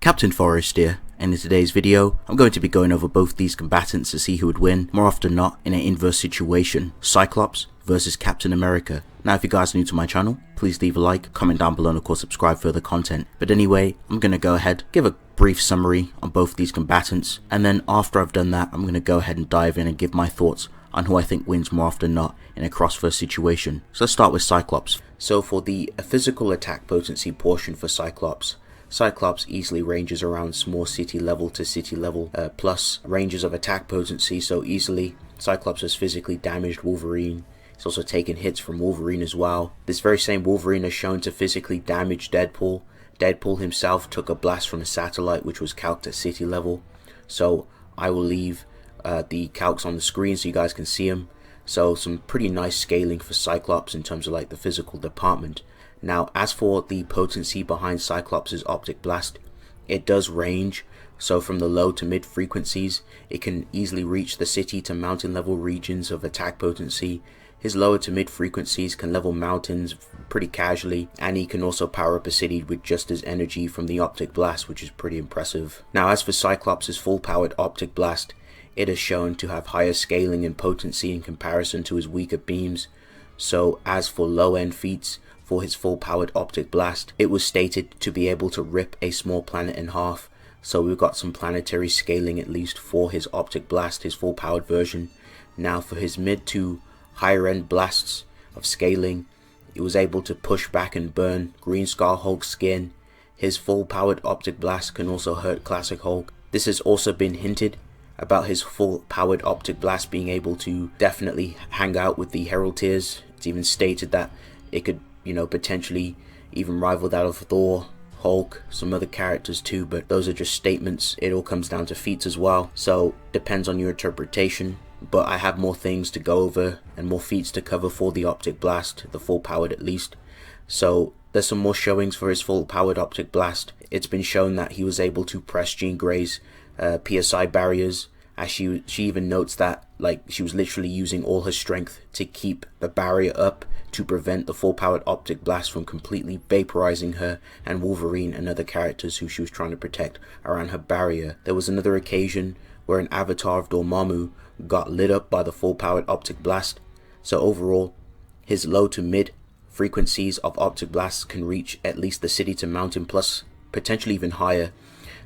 Captain Forest here, and in today's video, I'm going to be going over both these combatants to see who would win, more often not, in an inverse situation, Cyclops versus Captain America. Now if you guys are new to my channel, please leave a like, comment down below and of course subscribe for further content. But anyway, I'm going to go ahead, give a brief summary on both these combatants, and then after I've done that, I'm going to go ahead and dive in and give my thoughts on who I think wins more often than not in a cross-verse situation. So let's start with Cyclops. So for the physical attack potency portion for Cyclops easily ranges around small city level to city level, plus ranges of attack potency, so easily Cyclops has physically damaged Wolverine. He's also taken hits from Wolverine as well. This very same Wolverine is shown to physically damage Deadpool. Deadpool himself took a blast from a satellite which was calced at city level. So I will leave the calcs on the screen so you guys can see them. So some pretty nice scaling for Cyclops in terms of like the physical department. Now as for the potency behind Cyclops' optic blast, it does range. So from the low to mid frequencies, it can easily reach the city to mountain level regions of attack potency. His lower to mid frequencies can level mountains pretty casually, and he can also power up a city with just his energy from the optic blast, which is pretty impressive. Now as for Cyclops' full powered optic blast, it is shown to have higher scaling and potency in comparison to his weaker beams. So as for low end feats, for his full powered optic blast, it was stated to be able to rip a small planet in half. So we've got some planetary scaling at least for his optic blast, his full powered version. Now for his mid to higher end blasts of scaling, it was able to push back and burn Green Scar Hulk's skin. His full powered optic blast can also hurt Classic Hulk. This has also been hinted about his full powered optic blast being able to definitely hang out with the Herald tiers. It's even stated that it could, potentially even rival that of Thor, Hulk, some other characters too, but those are just statements. It all comes down to feats as well, so depends on your interpretation. But I have more things to go over and more feats to cover for the optic blast, the full powered at least. So there's some more showings for his full powered optic blast. It's been shown that he was able to press Jean Grey's PSI barriers, as she even notes that she was literally using all her strength to keep the barrier up to prevent the full powered optic blast from completely vaporizing her and Wolverine and other characters who she was trying to protect around her barrier. There was another occasion where an avatar of Dormammu got lit up by the full powered optic blast. So overall, his low to mid frequencies of optic blasts can reach at least the city to mountain plus potentially even higher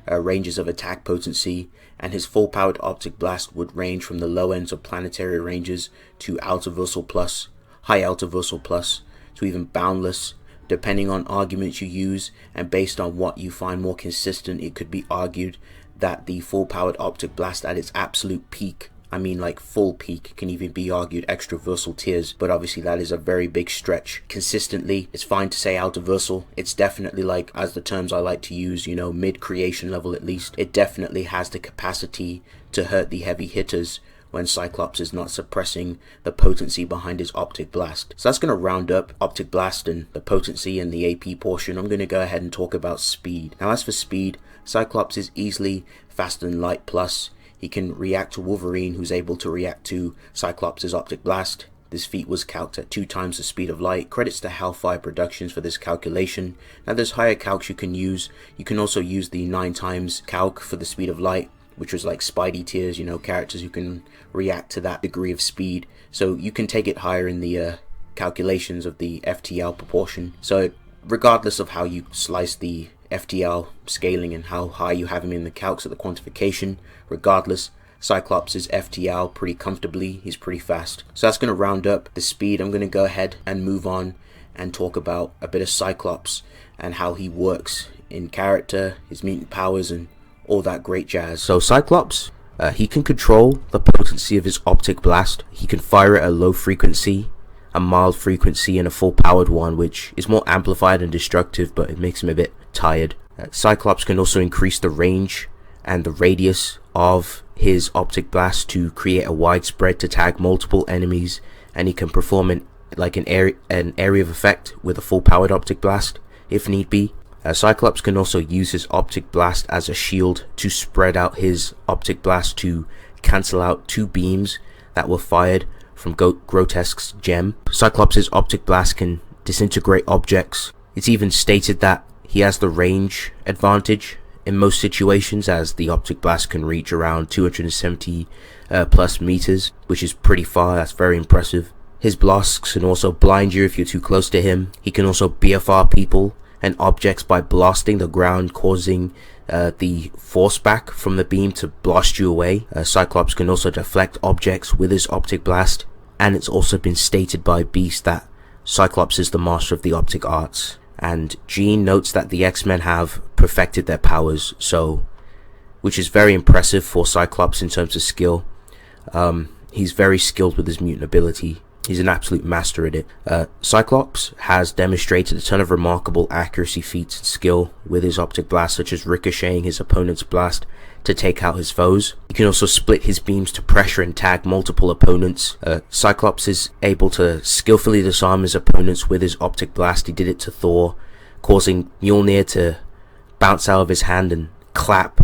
ranges of attack potency, and his full powered optic blast would range from the low ends of planetary ranges to Altiversal plus, high Altiversal plus, to even boundless. Depending on arguments you use and based on what you find more consistent, it could be argued that the full powered optic blast at its absolute peak, full peak, can even be argued extraversal tiers, but obviously that is a very big stretch. Consistently, it's fine to say Altiversal. It's definitely as the terms I like to use, mid creation level at least. It definitely has the capacity to hurt the heavy hitters when Cyclops is not suppressing the potency behind his optic blast. So that's going to round up optic blast and the potency and the AP portion. I'm going to go ahead and talk about speed. Now as for speed, Cyclops is easily faster than light plus. He can react to Wolverine, who's able to react to Cyclops' optic blast. This feat was calced at 2 times the speed of light. Credits to Hellfire Productions for this calculation. Now there's higher calcs you can use. You can also use the 9 times calc for the speed of light, which was like Spidey tiers, characters who can react to that degree of speed. So you can take it higher in the calculations of the FTL proportion. So regardless of how you slice the FTL scaling and how high you have him in the calcs at the quantification, regardless, Cyclops is FTL pretty comfortably. He's pretty fast. So that's going to round up the speed. I'm going to go ahead and move on and talk about a bit of Cyclops and how he works in character, his mutant powers and all that great jazz. So Cyclops, he can control the potency of his optic blast. He can fire at a low frequency, a mild frequency, and a full powered one, which is more amplified and destructive, but it makes him a bit tired. Cyclops can also increase the range and the radius of his optic blast to create a wide spread to tag multiple enemies, and he can perform an area of effect with a full powered optic blast if need be. Cyclops can also use his optic blast as a shield to spread out his optic blast to cancel out 2 beams that were fired from Grotesque's gem. Cyclops' optic blast can disintegrate objects. It's even stated that he has the range advantage in most situations, as the optic blast can reach around 270 plus meters, which is pretty far. That's very impressive. His blasts can also blind you if you're too close to him. He can also BFR people and objects by blasting the ground, causing the force back from the beam to blast you away. Cyclops can also deflect objects with his optic blast, and it's also been stated by Beast that Cyclops is the master of the optic arts. And Jean notes that the X-Men have perfected their powers, which is very impressive for Cyclops in terms of skill. He's very skilled with his mutant ability. He's an absolute master at it. Cyclops has demonstrated a ton of remarkable accuracy feats and skill with his optic blast, such as ricocheting his opponent's blast to take out his foes. He can also split his beams to pressure and tag multiple opponents. Cyclops is able to skillfully disarm his opponents with his optic blast. He did it to Thor, causing Mjolnir to bounce out of his hand and clap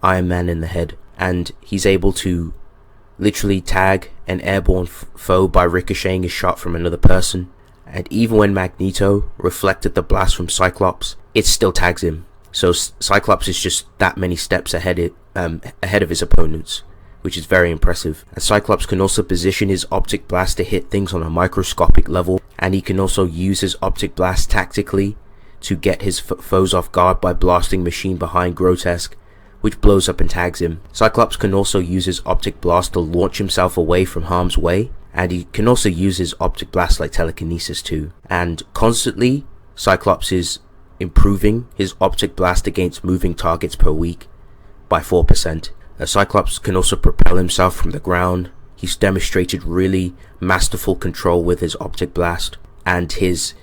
Iron Man in the head. And he's able to literally tag an airborne foe by ricocheting his shot from another person. And even when Magneto reflected the blast from Cyclops, it still tags him. So Cyclops is just that many steps ahead of his opponents, which is very impressive. And Cyclops can also position his optic blast to hit things on a microscopic level, and he can also use his optic blast tactically to get his foes off guard by blasting Machine behind Grotesque, which blows up and tags him. Cyclops can also use his optic blast to launch himself away from harm's way, and he can also use his optic blast like telekinesis too. And constantly, Cyclops is improving his optic blast against moving targets per week by 4%. Cyclops can also propel himself from the ground. He's demonstrated really masterful control with his optic blast, and his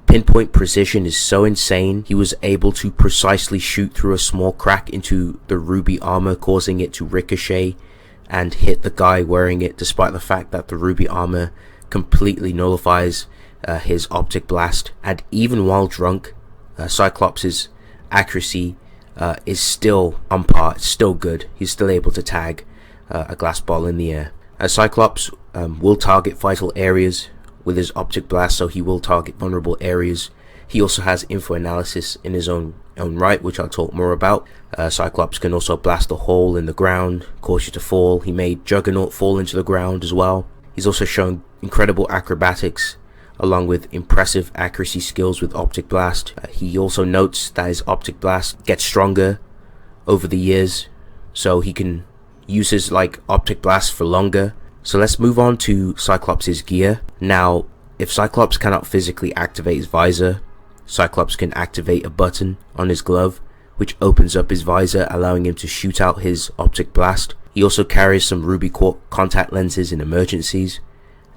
pinpoint precision is so insane. He was able to precisely shoot through a small crack into the ruby armor, causing it to ricochet and hit the guy wearing it, despite the fact that the ruby armor completely nullifies his optic blast. And even while drunk, Cyclops' accuracy is still on par. It's still good. He's still able to tag a glass ball in the air. Cyclops will target vital areas with his optic blast, so he will target vulnerable areas. He also has info analysis in his own right, which I'll talk more about. Cyclops can also blast a hole in the ground, cause you to fall. He made Juggernaut fall into the ground as well. He's also shown incredible acrobatics along with impressive accuracy skills with optic blast. He also notes that his optic blast gets stronger over the years, so he can use his optic blast for longer. So let's move on to Cyclops' gear. Now, if Cyclops cannot physically activate his visor, Cyclops can activate a button on his glove, which opens up his visor, allowing him to shoot out his optic blast. He also carries some ruby quartz contact lenses in emergencies,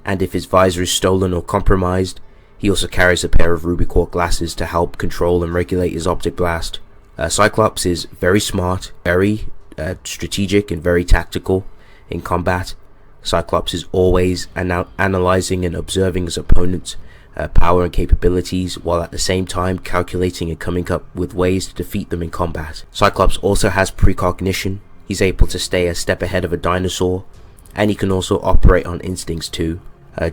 and if his visor is stolen or compromised, he also carries a pair of ruby quartz glasses to help control and regulate his optic blast. Cyclops is very smart, very strategic, and very tactical in combat. Cyclops is always analyzing and observing his opponent's power and capabilities, while at the same time calculating and coming up with ways to defeat them in combat. Cyclops also has precognition. He's able to stay a step ahead of a dinosaur, and he can also operate on instincts too.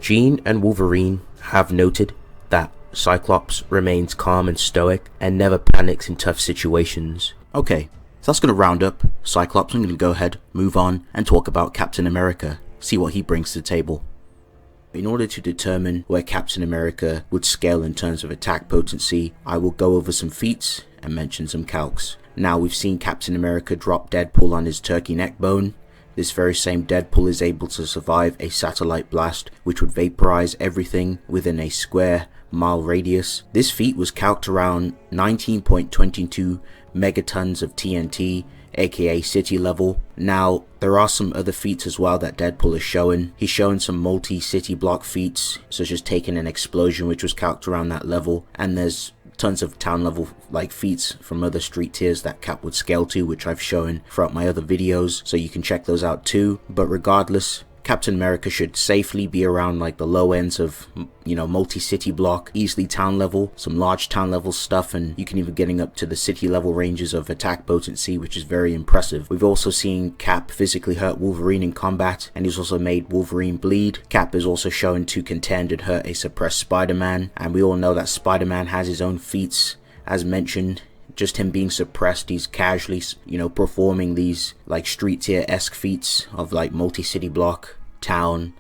Jean and Wolverine have noted that Cyclops remains calm and stoic and never panics in tough situations. Okay, so that's going to round up Cyclops. I'm going to go ahead, move on, and talk about Captain America, see what he brings to the table. In order to determine where Captain America would scale in terms of attack potency, I will go over some feats and mention some calcs. Now, we've seen Captain America drop Deadpool on his turkey neck bone. This very same Deadpool is able to survive a satellite blast, which would vaporize everything within a square mile radius. This feat was calced around 19.22 megatons of TNT, aka city level. Now, there are some other feats as well that Deadpool is showing. He's showing some multi-city block feats, such as taking an explosion, which was calced around that level, and there's tons of town level feats from other street tiers that Cap would scale to, which I've shown throughout my other videos, so you can check those out too. But regardless, Captain America should safely be around the low ends of, multi-city block, easily town level, some large town level stuff, and you can even getting up to the city level ranges of attack potency, which is very impressive. We've also seen Cap physically hurt Wolverine in combat, and he's also made Wolverine bleed. Cap is also shown to contend and hurt a suppressed Spider-Man, and we all know that Spider-Man has his own feats, as mentioned, just him being suppressed, he's casually, performing these like street tier-esque feats of like multi-city block, town,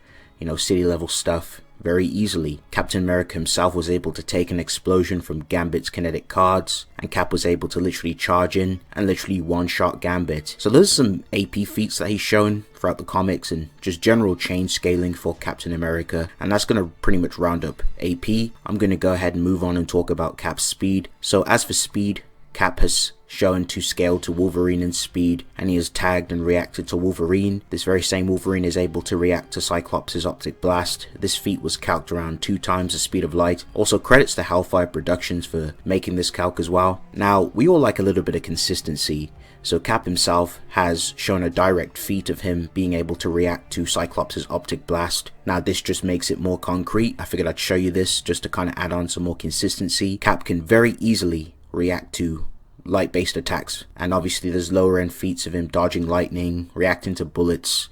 city level stuff very easily. Captain America himself was able to take an explosion from Gambit's kinetic cards, and Cap was able to literally charge in and literally one-shot Gambit. So there's some AP feats that he's shown throughout the comics and just general chain scaling for Captain America, and that's going to pretty much round up AP. I'm going to go ahead and move on and talk about Cap's speed. So as for speed, Cap has shown to scale to Wolverine in speed, and he has tagged and reacted to Wolverine. This very same Wolverine is able to react to Cyclops' optic blast. This feat was calced around 2 times the speed of light. Also credits to Hellfire Productions for making this calc as well. Now, we all like a little bit of consistency, so Cap himself has shown a direct feat of him being able to react to Cyclops' optic blast. Now this just makes it more concrete. I figured I'd show you this just to kind of add on some more consistency. Cap can very easily react to light-based attacks, and obviously there's lower end feats of him dodging lightning, reacting to bullets,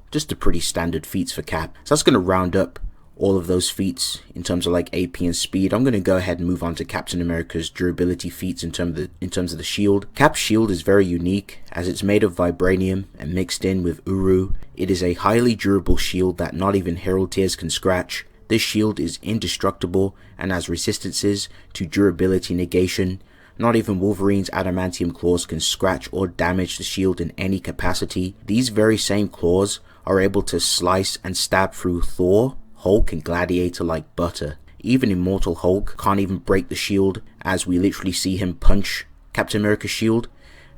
just the pretty standard feats for Cap. So that's going to round up all of those feats in terms of like AP and speed. I'm going to go ahead and move on to Captain America's durability feats in terms of the shield. Cap's shield is very unique as it's made of vibranium and mixed in with Uru. It is a highly durable shield that not even Herald Tears can scratch. This shield is indestructible and has resistances to durability negation. Not even Wolverine's adamantium claws can scratch or damage the shield in any capacity. These very same claws are able to slice and stab through Thor, Hulk, and Gladiator like butter. Even Immortal Hulk can't even break the shield, as we literally see him punch Captain America's shield,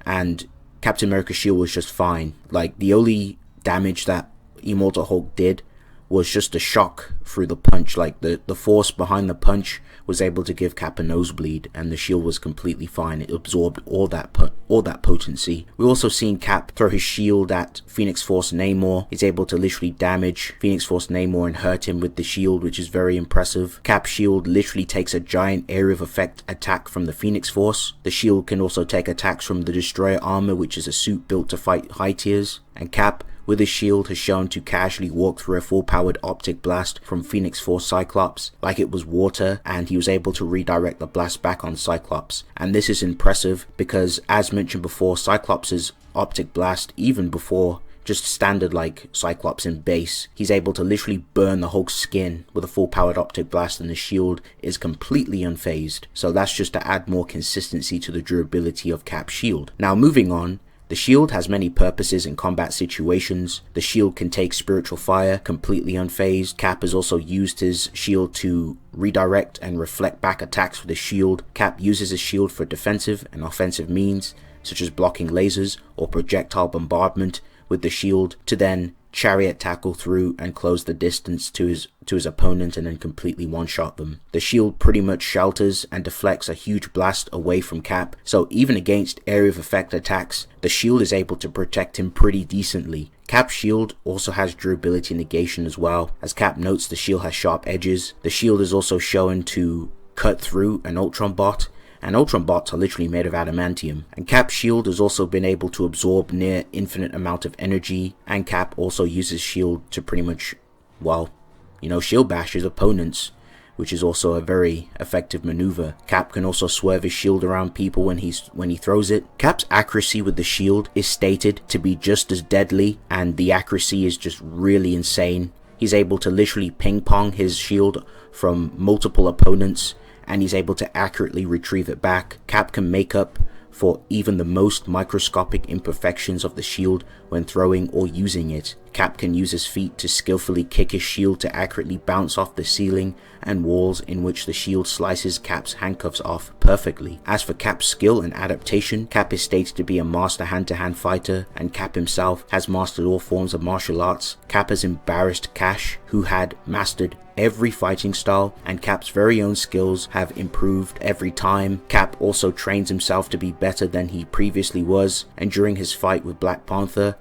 and Captain America's shield was just fine. Like, the only damage that Immortal Hulk did was just a shock through the punch. Like the force behind the punch was able to give Cap a nosebleed, and the shield was completely fine. It absorbed all that potency. We also seen Cap throw his shield at Phoenix Force Namor. He's able to literally damage Phoenix Force Namor and hurt him with the shield, which is very impressive. Cap's shield literally takes a giant area of effect attack from the Phoenix Force. The shield can also take attacks from the Destroyer armor, which is a suit built to fight high tiers, and Cap with his shield has shown to casually walk through a full-powered optic blast from Phoenix Force Cyclops like it was water, and he was able to redirect the blast back on Cyclops. And this is impressive because, as mentioned before, Cyclops' optic blast, even before just standard like Cyclops in base, he's able to literally burn the Hulk's skin with a full-powered optic blast, and the shield is completely unfazed. So that's just to add more consistency to the durability of Cap's shield. Now moving on, the shield has many purposes in combat situations. The shield can take spiritual fire completely unfazed. Cap has also used his shield to redirect and reflect back attacks with his shield. Cap uses his shield for defensive and offensive means, such as blocking lasers or projectile bombardment with the shield, to then chariot tackle through and close the distance to his opponent and then completely one-shot them. The shield pretty much shelters and deflects a huge blast away from Cap, so even against area of effect attacks, the shield is able to protect him pretty decently. Cap's shield also has durability negation as well. As Cap notes, the shield has sharp edges. The shield is also shown to cut through an Ultron bot, and Ultron bots are literally made of adamantium. And Cap's shield has also been able to absorb near infinite amount of energy, and Cap also uses shield to pretty much, shield bash his opponents, which is also a very effective maneuver. Cap can also swerve his shield around people when he throws it. Cap's accuracy with the shield is stated to be just as deadly, and the accuracy is just really insane. He's able to literally ping pong his shield from multiple opponents, and he's able to accurately retrieve it back. Cap can make up for even the most microscopic imperfections of the shield when throwing or using it. Cap can use his feet to skillfully kick his shield to accurately bounce off the ceiling and walls, in which the shield slices Cap's handcuffs off perfectly. As for Cap's skill and adaptation, Cap is stated to be a master hand-to-hand fighter, and Cap himself has mastered all forms of martial arts. Cap has embarrassed Cash, who had mastered every fighting style, and Cap's very own skills have improved every time. Cap also trains himself to be better than he previously was, and during his fight with Black Panther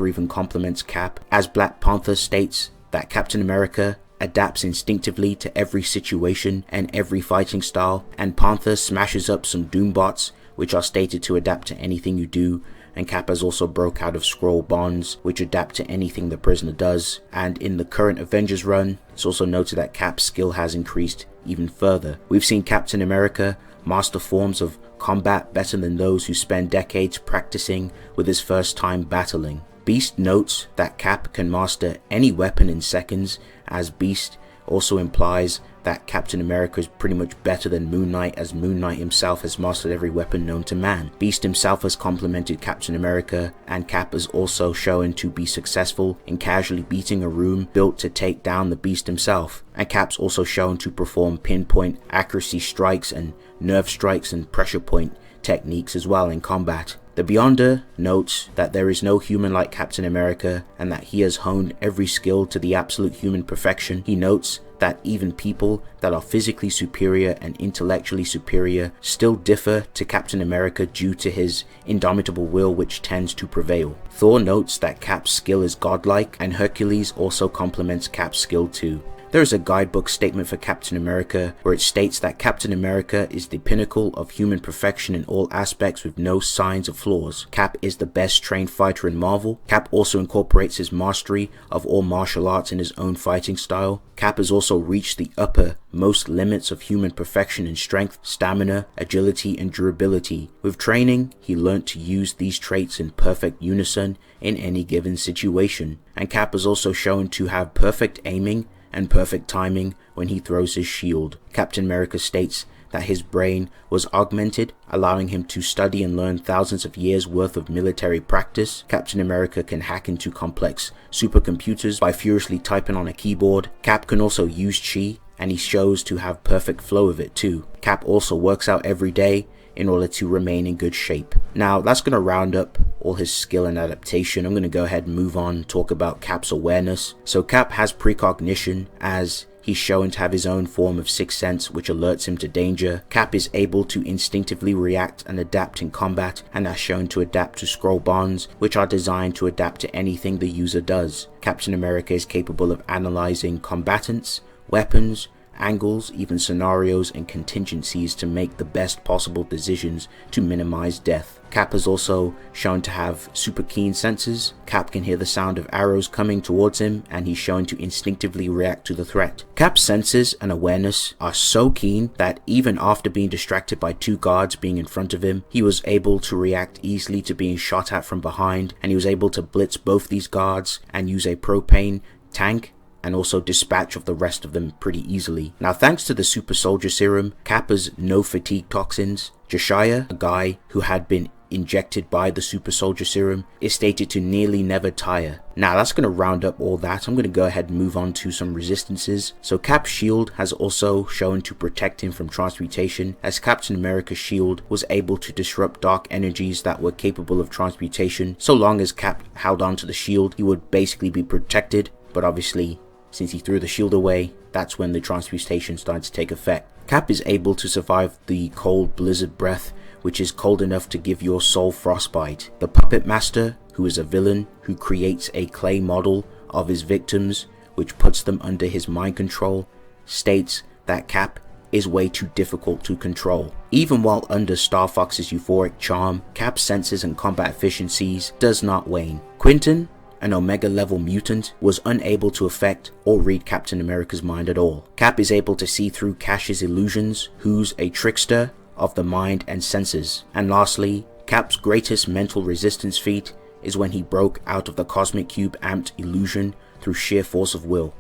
even compliments Cap, as Black Panther states that Captain America adapts instinctively to every situation and every fighting style, and Panther smashes up some Doombots, which are stated to adapt to anything you do. And Cap has also broke out of Skrull bonds, which adapt to anything the prisoner does. And in the current Avengers run, it's also noted that Cap's skill has increased even further. We've seen Captain America master forms of combat better than those who spend decades practicing with his first time battling. Beast notes that Cap can master any weapon in seconds, as Beast also implies that Captain America is pretty much better than Moon Knight, as Moon Knight himself has mastered every weapon known to man. Beast himself has complimented Captain America, and Cap is also shown to be successful in casually beating a room built to take down the Beast himself. And Cap's also shown to perform pinpoint accuracy strikes and nerve strikes and pressure point techniques as well in combat. The Beyonder notes that there is no human like Captain America and that he has honed every skill to the absolute human perfection. He notes that even people that are physically superior and intellectually superior still differ to Captain America due to his indomitable will, which tends to prevail. Thor notes that Cap's skill is godlike, and Hercules also compliments Cap's skill too. There is a guidebook statement for Captain America where it states that Captain America is the pinnacle of human perfection in all aspects with no signs of flaws. Cap is the best trained fighter in Marvel. Cap also incorporates his mastery of all martial arts in his own fighting style. Cap has also reached the uppermost limits of human perfection in strength, stamina, agility, and durability. With training, he learned to use these traits in perfect unison in any given situation. And Cap is also shown to have perfect aiming and perfect timing when he throws his shield. Captain America states that his brain was augmented, allowing him to study and learn thousands of years worth of military practice. Captain America can hack into complex supercomputers by furiously typing on a keyboard. Cap can also use chi, and he shows to have perfect flow of it too. Cap also works out every day in order to remain in good shape. Now that's going to round up all his skill and adaptation. I'm going to go ahead and move on, talk about Cap's awareness. So Cap has precognition, as he's shown to have his own form of sixth sense which alerts him to danger. Cap is able to instinctively react and adapt in combat, and are shown to adapt to scroll bonds which are designed to adapt to anything the user does. Captain America is capable of analyzing combatants, weapons, angles, even scenarios and contingencies to make the best possible decisions to minimize death. Cap is also shown to have super keen senses. Cap can hear the sound of arrows coming towards him, and he's shown to instinctively react to the threat. Cap's senses and awareness are so keen that even after being distracted by two guards being in front of him, he was able to react easily to being shot at from behind, and he was able to blitz both these guards and use a propane tank and also dispatch of the rest of them pretty easily. Now thanks to the super soldier serum, Cap has no fatigue toxins. Josiah, a guy who had been injected by the super soldier serum, is stated to nearly never tire. Now that's going to round up all that. I'm going to go ahead and move on to some resistances. So Cap's shield has also shown to protect him from transmutation, as Captain America's shield was able to disrupt dark energies that were capable of transmutation. So long as Cap held on to the shield, he would basically be protected, but obviously since he threw the shield away, that's when the transmutation started to take effect. Cap is able to survive the cold blizzard breath, which is cold enough to give your soul frostbite. The Puppet Master, who is a villain who creates a clay model of his victims, which puts them under his mind control, states that Cap is way too difficult to control. Even while under Star Fox's euphoric charm, Cap's senses and combat efficiencies does not wane. Quinton, an Omega level mutant, was unable to affect or read Captain America's mind at all. Cap is able to see through Cash's illusions, who's a trickster of the mind and senses. And lastly, Cap's greatest mental resistance feat is when he broke out of the Cosmic Cube amped illusion through sheer force of will.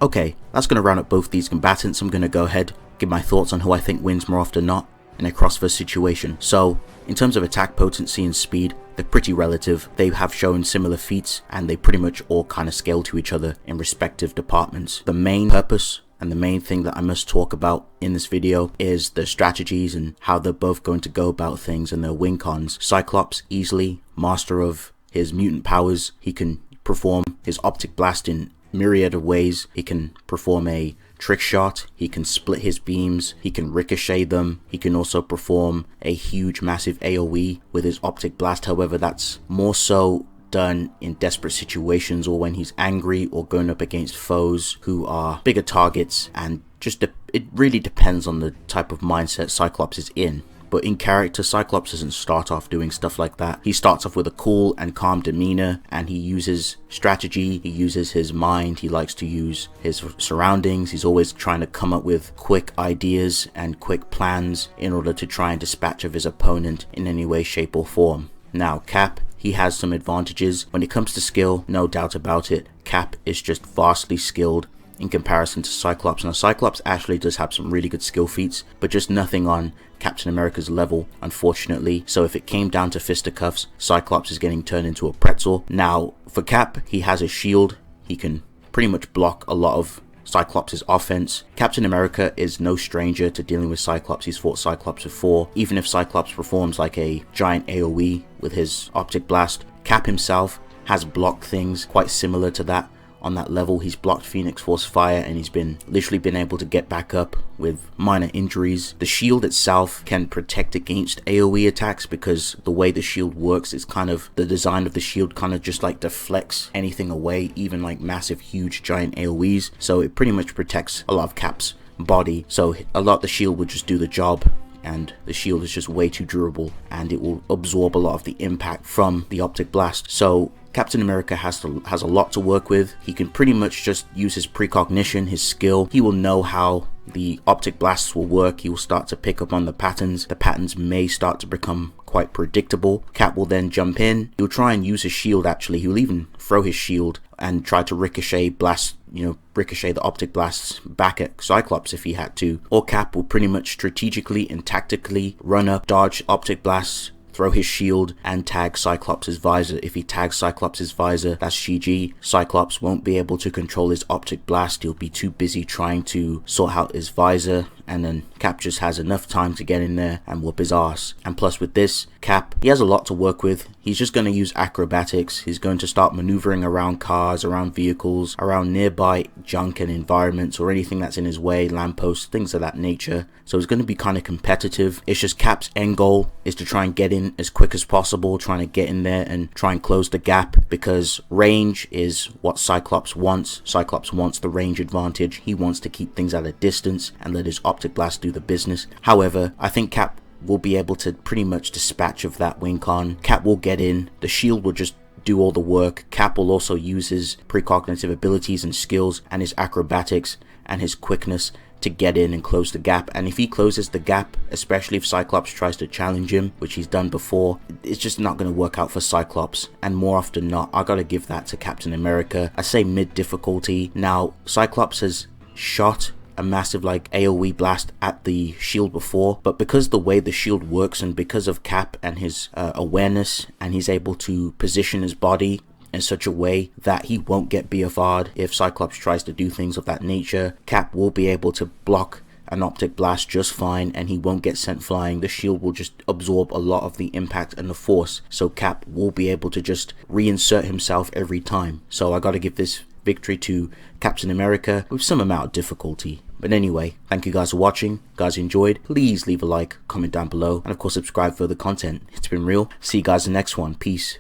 Okay, that's going to round up both these combatants. I'm going to go ahead, give my thoughts on who I think wins more often than not in a crossfire situation. So, in terms of attack potency and speed, they're pretty relative. They have shown similar feats, and they pretty much all kind of scale to each other in respective departments. The main purpose and the main thing that I must talk about in this video is the strategies and how they're both going to go about things and their win cons. Cyclops, easily master of his mutant powers. He can perform his optic blast in myriad of ways. He can perform a trick shot, he can split his beams, he can ricochet them, he can also perform a huge massive AoE with his optic blast. However, that's more so done in desperate situations or when he's angry or going up against foes who are bigger targets, and just it really depends on the type of mindset Cyclops is in. but in character, Cyclops doesn't start off doing stuff like that. He starts off with a cool and calm demeanor, and he uses strategy, he uses his mind, he likes to use his surroundings. He's always trying to come up with quick ideas and quick plans in order to try and dispatch of his opponent in any way, shape or form. Now Cap, he has some advantages. When it comes to skill, no doubt about it, Cap is just vastly skilled in comparison to Cyclops. Now Cyclops actually does have some really good skill feats, but just nothing on Captain America's level, unfortunately. So if it came down to fisticuffs, Cyclops is getting turned into a pretzel. Now for Cap, he has a shield. He can pretty much block a lot of Cyclops' offense. Captain America is no stranger to dealing with Cyclops. He's fought Cyclops before. Even if Cyclops performs like a giant AoE with his optic blast, Cap himself has blocked things quite similar to that. On that level, he's blocked Phoenix Force fire, and he's literally been able to get back up with minor injuries. The shield itself can protect against AoE attacks because the way the shield works is kind of, the design of the shield kind of just like deflects anything away, even like massive, huge, giant AoEs. So it pretty much protects a lot of Cap's body. So a lot of the shield would just do the job, and the shield is just way too durable, and it will absorb a lot of the impact from the optic blast. So Captain America has a lot to work with. He can pretty much just use his precognition, his skill. He will know how the optic blasts will work. He will start to pick up on the patterns. The patterns may start to become quite predictable. Cap will then jump in. He'll try and use his shield actually. He'll even throw his shield and try to ricochet the optic blasts back at Cyclops if he had to. Or Cap will pretty much strategically and tactically run up, dodge optic blasts, throw his shield, and tag Cyclops' visor. If he tags Cyclops' visor, that's GG. Cyclops won't be able to control his optic blast. He'll be too busy trying to sort out his visor, and then Cap just has enough time to get in there and whoop his ass. And plus with this, Cap, he has a lot to work with. He's just going to use acrobatics. He's going to start maneuvering around cars, around vehicles, around nearby junk and environments, or anything that's in his way, lampposts, things of that nature. So it's going to be kind of competitive. It's just Cap's end goal is to try and get in as quick as possible, trying to get in there and try and close the gap, because range is what Cyclops wants. Cyclops wants the range advantage. He wants to keep things at a distance and let his optic blast do the business. However, I think Cap will be able to pretty much dispatch of that wing con. Cap will get in, the shield will just do all the work. Cap will also use his precognitive abilities and skills and his acrobatics and his quickness to get in and close the gap. And if he closes the gap, especially if Cyclops tries to challenge him, which he's done before, it's just not going to work out for Cyclops. And more often than not, I gotta give that to Captain America. I say mid difficulty. Now Cyclops has shot a massive like AoE blast at the shield before, but because the way the shield works and because of Cap and his awareness, and he's able to position his body in such a way that he won't get BFR'd if Cyclops tries to do things of that nature, Cap will be able to block an optic blast just fine, and he won't get sent flying. The shield will just absorb a lot of the impact and the force, so Cap will be able to just reinsert himself every time. So I gotta give this victory to Captain America with some amount of difficulty. But anyway, thank you guys for watching. Guys enjoyed, please leave a like, comment down below, and of course subscribe for further content. It's been real. See you guys in the next one. Peace.